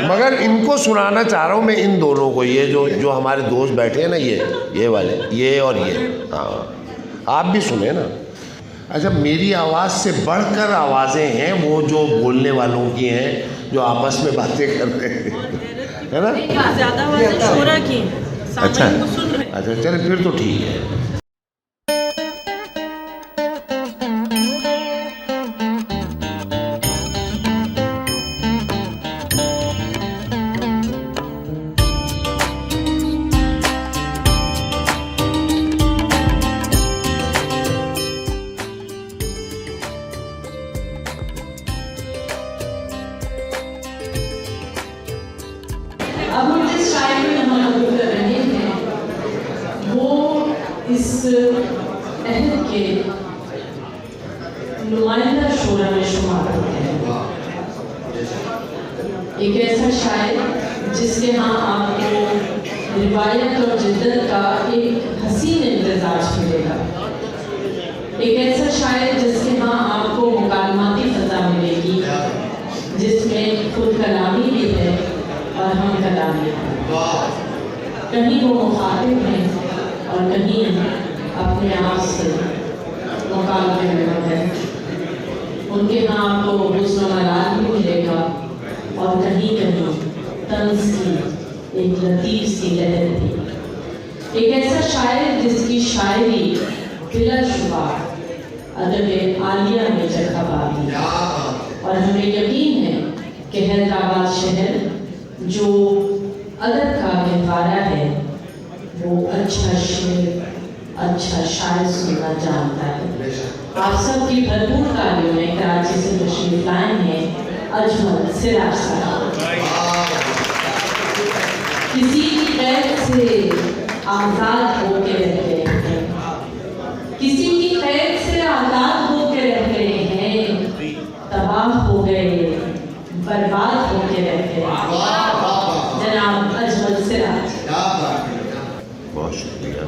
मगर इनको सुनाना चाह रहा हूँ मैं, इन दोनों को, ये जो हमारे दोस्त बैठे हैं ना, ये वाले, ये और ये, हाँ आप भी सुने ना। अच्छा, मेरी आवाज़ से बढ़कर आवाज़ें हैं वो जो बोलने वालों की हैं, जो आपस में बातें कर रहे हैं, है ना? ज़्यादा आवाज़ें शोरा की, अच्छा अच्छा, चले फिर तो ठीक है। अब हम जिस शायरी में हम कर रहे हैं वो इस अहद के नुमाइंदा शोरा में शुमार होते हैं। एक ऐसा शायर जिसके यहाँ आपको रिवायत और जिद्दत का एक हसीन इम्तिजाज मिलेगा। एक ऐसा शायर जिसके यहाँ आपको मुकालमाती फजा मिलेगी, जिसमें खुद कलामी भी है और हम कलामी हैं। कहीं वो मुखातिब हैं और कहीं अपने आप से मुकाबले में हैं। उनके यहाँ आपको हुस्न मलाल भी मिलेगा और कहीं कहीं तंज की एक लतीफ़ सी लहर भी। एक ऐसा शायर जिसकी शायरी बिलाशुबा अदब आलिया में जगह पाती, और हमें यकीन है कि हैदराबाद शहर जो अदब का गहवारा है वो अच्छा शेर, अच्छा शायर सुनना जानता है। आप सब की भरपूर कार्यों में कराची से तशरीफ लाए हैं अजमल सिराज साहब। किसी की कैद से आज़ाद होके रहते हैं, किसी की कैद से आज़ाद होके रहते हैं, तबाह हो गए बर्बाद होके रहते हैं। जनाब अजमल सिराज। बहुत शुक्रिया।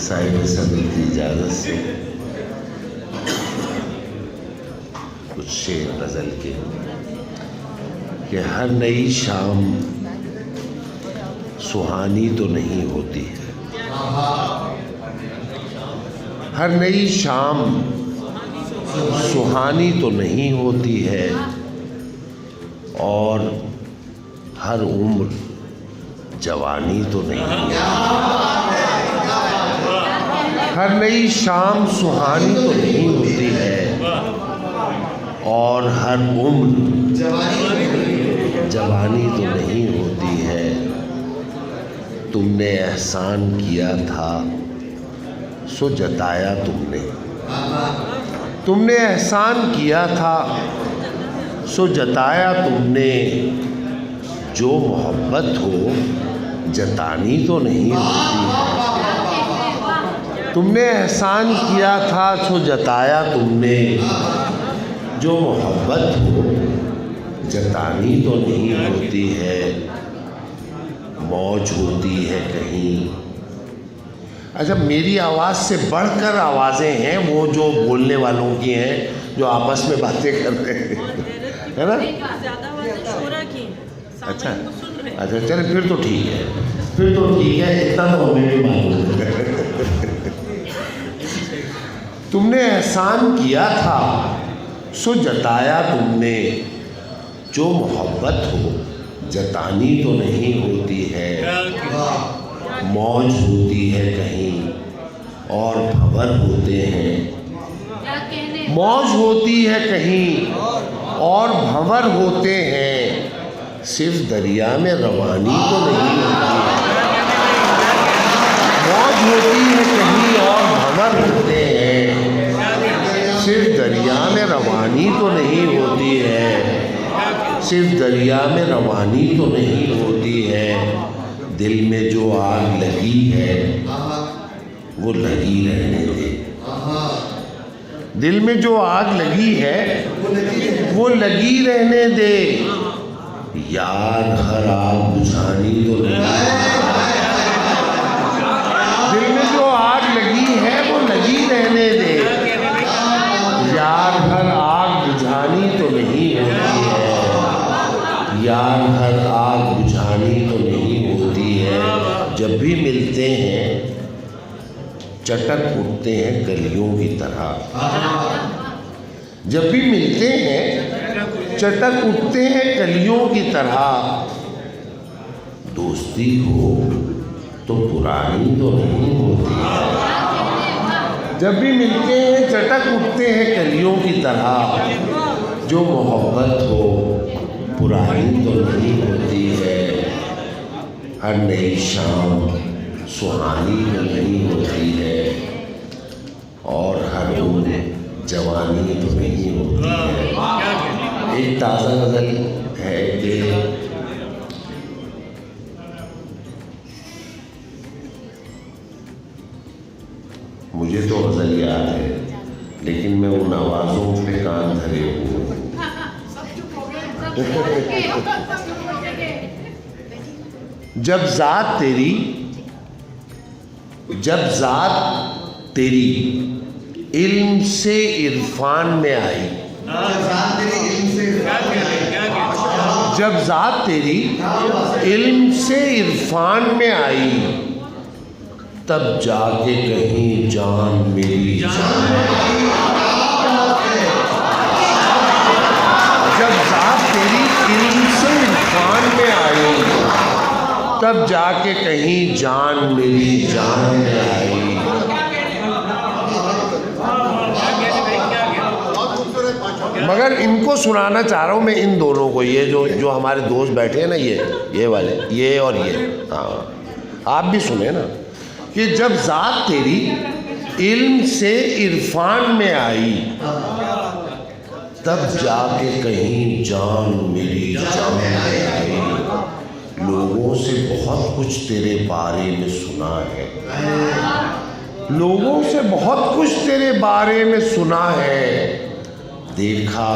साहिब सदर की इजाज़त से कुछ शेर गज़ल के कि हर नई शाम सुहानी तो नहीं होती है, हर नई शाम सुहानी तो नहीं होती है, और हर उम्र जवानी तो नहीं होती। हर नई शाम सुहानी तो नहीं होती है, और हर उम्र जवानी तो नहीं होती है। तुमने एहसान किया था सो जताया तुमने, तुमने एहसान किया था सो जताया तुमने, जो मोहब्बत हो जतानी तो नहीं होती है। तुमने एहसान किया था सो जताया तुमने, जो मोहब्बत हो जतानी तो नहीं होती है। मौज होती है कहीं। अच्छा, मेरी आवाज़ से बढ़कर आवाज़ें हैं वो जो बोलने वालों की हैं, जो आपस में बातें कर रहे हैं, है ना? ज़्यादा आवाज़ें शोरा की। अच्छा अच्छा, चले फिर तो ठीक है, फिर तो ठीक है, इतना तो हमें भी मालूम है। तुमने एहसान किया था सो जताया तुमने, जो मोहब्बत हो जतानी तो नहीं होती है। मौज होती है कहीं और भंवर होते हैं, मौज होती है कहीं और भंवर होते हैं, सिर्फ दरिया में रवानी तो नहीं होती है। मौज होती है कहीं और भंवर होते हैं, सिर्फ दरिया में रवानी तो नहीं होती है, सिर्फ दरिया में रवानी तो नहीं होती है। दिल में जो आग लगी है वो लगी रहने दे, दिल में जो आग लगी है वो लगी रहने दे। यार हर आग बुझानी तो नहीं, दिल में जो आग लगी है वो लगी रहने दे। यार जब भी मिलते हैं चटक उठते हैं कलियों की तरह। जब भी मिलते हैं चटक उठते हैं कलियों की तरह। दोस्ती हो तो पुरानी तो नहीं होती है। जब भी मिलते हैं चटक उठते हैं कलियों की तरह। जो मोहब्बत हो पुरानी तो नहीं होती है। हर नई शाम सुहानी तो नहीं होती है। और हर उम्र जवानी तो नहीं होती है। एक ताज़ा गज़ल है कि मुझे तो गज़ल याद है लेकिन मैं उन आवाज़ों पे कान धरे हुए हूँ। जब ज़ात तेरी इल्म से इरफान में आई। जब ज़ात तेरी इल्म से इरफान में आई तब जाके कहीं जान मेरी जान। जब ज़ात तेरी इल्म से इरफान में आई तब जाके कहीं जान मेरी जान में आई। मगर इनको सुनाना चाह रहा हूँ मैं इन दोनों को, ये जो हमारे दोस्त बैठे हैं ना, ये वाले, ये और ये। हाँ, आप भी सुने ना कि जब ज़ात तेरी इल्म से इरफान में आई तब जाके कहीं जान मेरी जान में आई। लोगों से बहुत कुछ तेरे बारे में सुना है। लोगों से बहुत कुछ तेरे बारे में सुना है। देखा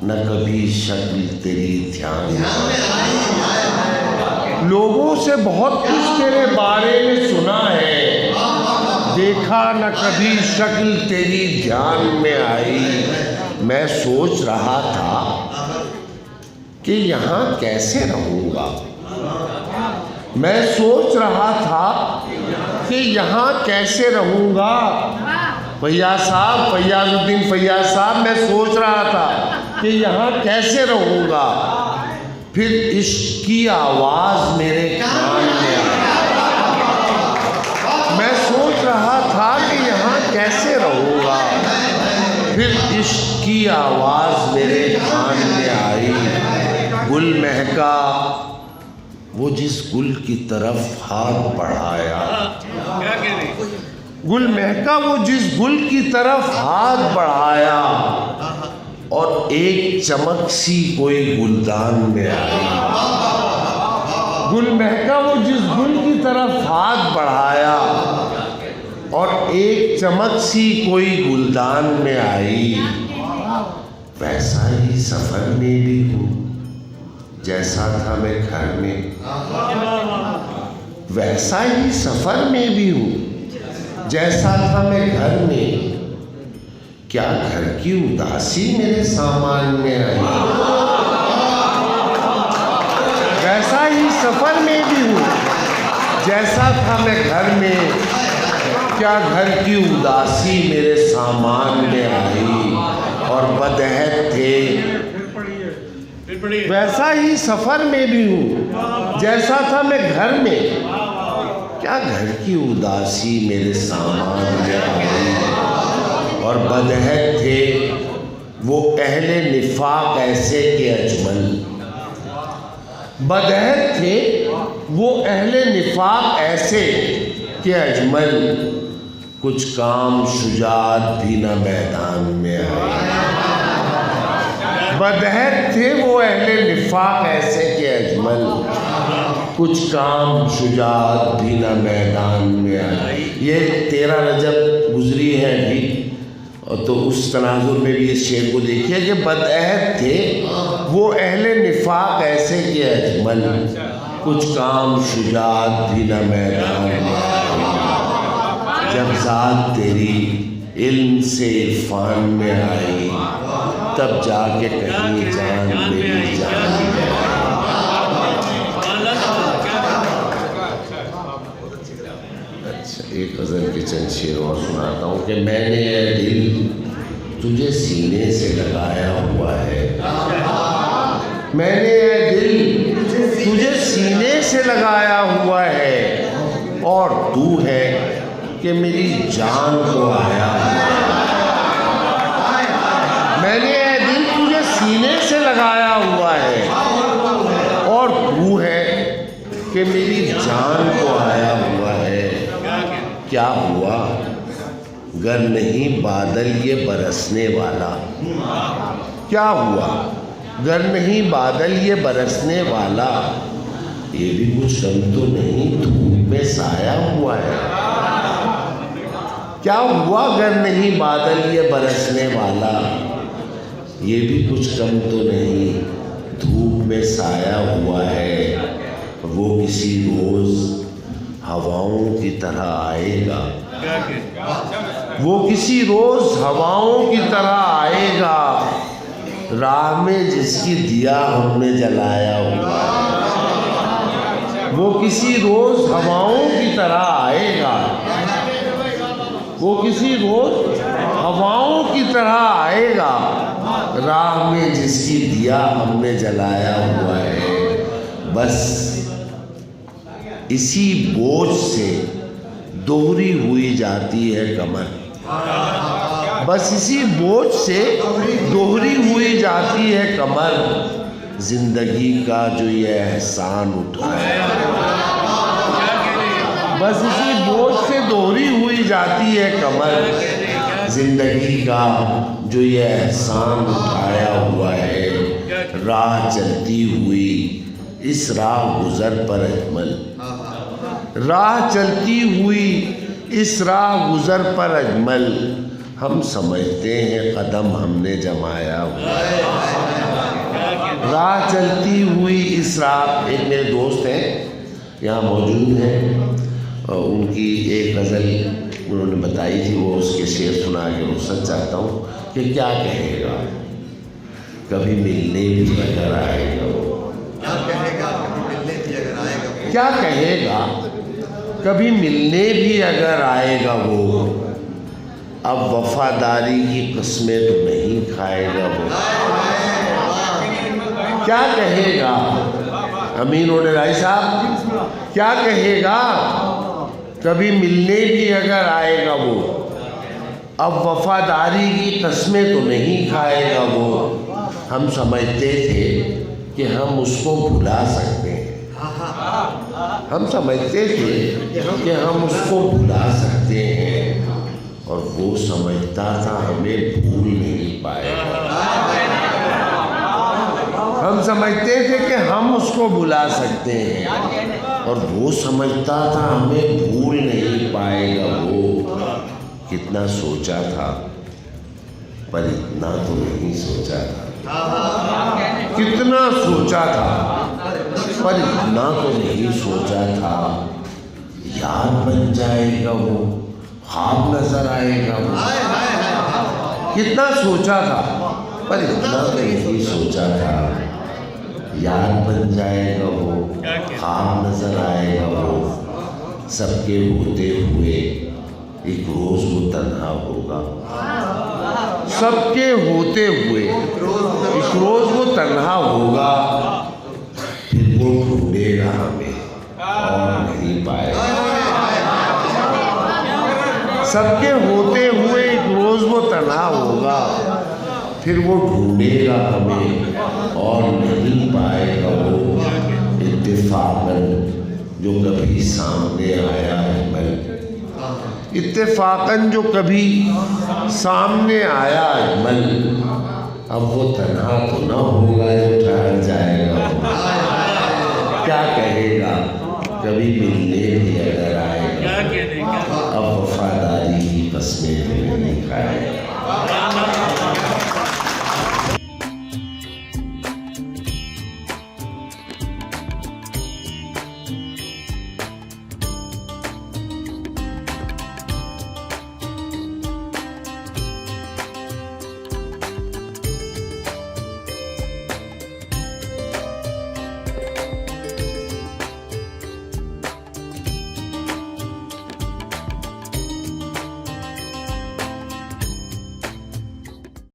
न कभी शक्ल तेरी ध्यान में। लोगों से बहुत कुछ तेरे बारे में सुना है। देखा न कभी शक्ल तेरी ध्यान में आई। मैं सोच रहा था कि यहाँ कैसे रहूँगा। मैं सोच रहा था कि यहाँ कैसे रहूँगा। फैयाज साहब, फैयाजुद्दीन फैयाज साहब, मैं सोच रहा था कि यहाँ कैसे रहूँगा। फिर इश्क की आवाज़ मेरे कान में आई। मैं सोच रहा था कि यहाँ कैसे रहूँगा। फिर इश्क की आवाज़ मेरे कान में आई। गुल महका वो जिस गुल की तरफ हाथ बढ़ाया। गुल महका वो जिस गुल की तरफ हाथ बढ़ाया और एक चमक सी कोई गुलदान में आई। गुल महका वो जिस गुल की तरफ हाथ बढ़ाया और एक चमक सी कोई गुलदान में आई। वैसा ही सफ़र में भी हूँ जैसा था मैं घर में। वैसा ही सफ़र में भी हूँ जैसा था मैं घर में। क्या घर की उदासी मेरे सामान में आई। वैसा ही सफ़र में भी हूँ जैसा था मैं घर में। क्या घर की उदासी मेरे सामान में आई। और बदहद थे। वैसा ही सफ़र में भी हूँ जैसा था मैं घर में। क्या घर की उदासी मेरे सामान में आई। और बदहद थे वो अहले निफाक ऐसे के अजमल। बदहद थे वो अहले निफाक ऐसे के अजमल। कुछ काम शुजात भी न मैदान में आए। बदहद थे वो अहले निफाक ऐसे के अजमल। कुछ काम शुजात भी न मैदान में आए। ये 13 रजब गुजरी है अभी, और तो उस तनाजुर में भी इस शेर को देखिए कि बदअहद थे वो अहले निफाक ऐसे के अजमल। कुछ काम शुजात भी न मैदान में आए। जब ज़ात तेरी इल्म से इरफान में आई तब जाके कहीं जान मेरी जान में आई। अच्छा, एक गज़ल के चंद शेर और सुनाता हूँ कि मैंने ये दिल तुझे सीने से लगाया हुआ है। मैंने ये दिल तुझे सीने से लगाया हुआ है और तू है कि मेरी जान को आया हुआ है। मैंने ये दिल तुझे सीने से लगाया हुआ है और तू है कि मेरी जान को आया हुआ है। क्या हुआ गर नहीं बादल ये बरसने वाला, क्या हुआ गर नहीं बादल ये बरसने वाला, ये भी कुछ कम तो नहीं धूप में साया हुआ है। क्या हुआ गर नहीं बादल ये बरसने वाला, ये भी कुछ कम तो नहीं धूप में साया हुआ है। वो किसी रोज हवाओं की तरह आएगा, वो किसी रोज हवाओं की तरह आएगा, राह में जिसकी दिया हमने जलाया हुआ है। वो किसी रोज हवाओं की तरह आएगा, वो किसी रोज हवाओं की तरह आएगा, राह में जिसकी दिया हमने जलाया हुआ है। बस इसी बोझ से दोहरी हुई जाती है कमर, बस इसी बोझ से दोहरी हुई जाती है कमर, जिंदगी का जो ये एहसान उठाया। बस इसी बोझ से दोहरी हुई जाती है कमर, जिंदगी का जो ये एहसान उठाया हुआ है। राह चलती हुई इस राह गुजर पर अजमल, राह चलती हुई इस राह गुजर पर अजमल, हम समझते हैं कदम हमने जमाया हुआ है। राह चलती हुई इस राह, एक मेरे दोस्त हैं यहाँ मौजूद हैं और उनकी एक गज़ल उन्होंने बताई थी, वो उसके शेर सुना के रुखसत चाहता हूँ कि क्या कहेगा कभी मिलने भी अगर आएगा वो, क्या कहेगा कभी मिलने भी अगर आएगा वो, अब वफादारी की कस्में तो नहीं खाएगा वो। क्या कहेगा अमीन ओडेराई साहब, क्या कहेगा कभी मिलने भी अगर आएगा वो, अब वफादारी की कस्में तो नहीं खाएगा वो। हम समझते थे कि हम उसको भुला सकते हैं, हम समझते थे कि हम उसको भुला सकते हैं, और वो समझता था हमें भूल नहीं पाएगा। हम समझते थे कि हम उसको भुला सकते हैं और वो समझता था हमें भूल नहीं पाएगा। वो कितना सोचा था पर इतना तो नहीं सोचा था, कितना सोचा था पर इतना तो नहीं सोचा था। याद बन जाएगा वो, ख्वाब नजर आएगा वो, कितना सोचा था पर इतना तो नहीं सोचा था। याद बन जाएगा वो, ख्वाब नजर आएगा वो, सबके होते हुए एक रोज वो तन्हा होगा। सबके होते हुए एक रोज वो तन्हा होगा, फिर वो ढूंढेगा हमें और नहीं पाएगा। सबके होते हुए एक रोज वो तन्हा होगा, फिर वो ढूंढेगा हमें और नहीं पाएगा वो। इत्तेफाकन जो कभी सामने आया है बल, इत्तेफाकन जो कभी सामने आया है बल, अब वो तन्हा तो न होगा जो ठहर जाएगा वो। क्या कहेगा कभी मिलने भी अगर आएगा, अब